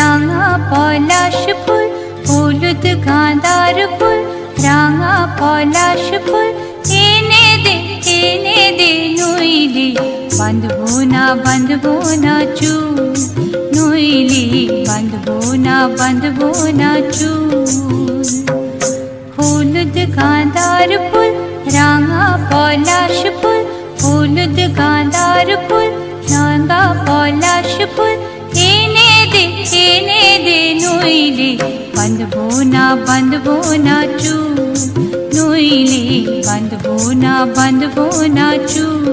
রাঙা পলাশ ফুল হলুদ গাঁদার ফুল রাঙা পলাশ ফুল এনে দে নইলে বাঁধবো না চুল নইলে বাঁধবো না চুল। হলুদ গাঁদার ফুল রাঙা পলাশ ফুল হলুদ গাঁদার ফুল রাঙা পলাশ ফুল এনে দে নইলে বাঁধবো না চুল নইলে বাঁধবো না চুল।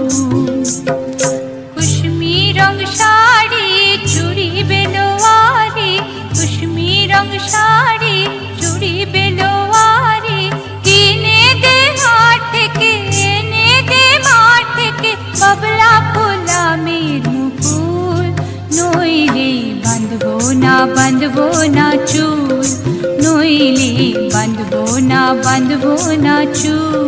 কুসুমি রং শাড়ি চুড়ি বেলোয়ারি কুসুমি রং শাড়ি চুড়ি বেলোয়ারি কিনে দে হাট থেকে এনে দে মাঠ থেকে বাবলা ফুলা মের মুকুল নইলে বাঁধবো না চুল নইলে বাঁধবো না চুল।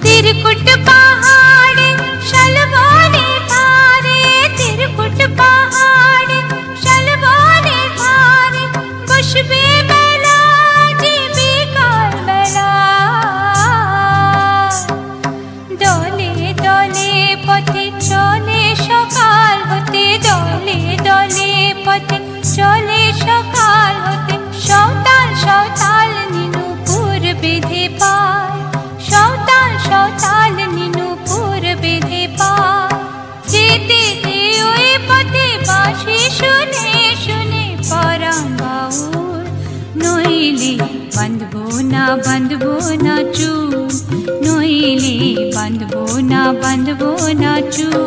तिरकुट पहाड़ शलवाने धारे तिरकुट पहाड़ शलवाने धारे बसबे बेला जीबी काल बेला दले दले पथे चले सकाल होते दले दले पथे चले सकाल होते सौताल नीनुपुर बेधे पाय सौताल नीनुपुर बेधे पाय जेते दे ओई पथे बाँशी शुने पराण बाउल नइले बाँधबो ना चुल नइले बाँधबो ना चुल।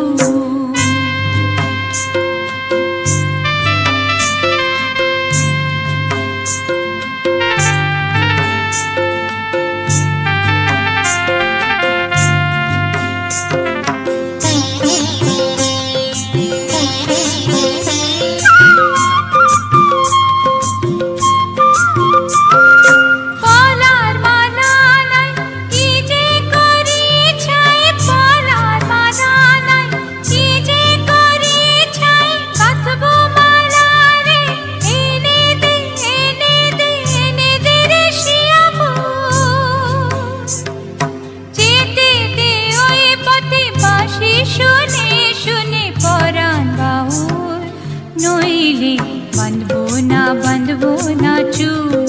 नइले बाँधबो ना चुल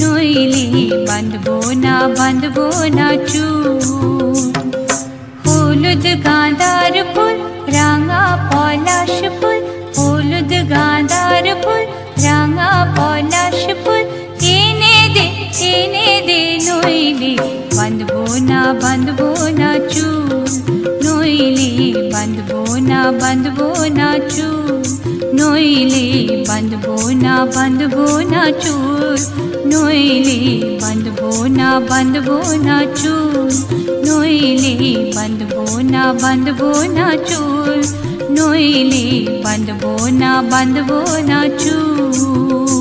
नइले बाँधबो ना चुल। हलुद गाँदार फुल राঙা पलाश फुल हलुद गाँदार फुल राঙা पलाश फुल एने दे नइले बाँधबो ना चुल नइले बाँधबो ना चुल नइले बाँधबो ना चुल नइले बाँधबो ना चुल नइले बाँधबो ना चुल नइले बाँधबो ना चुल।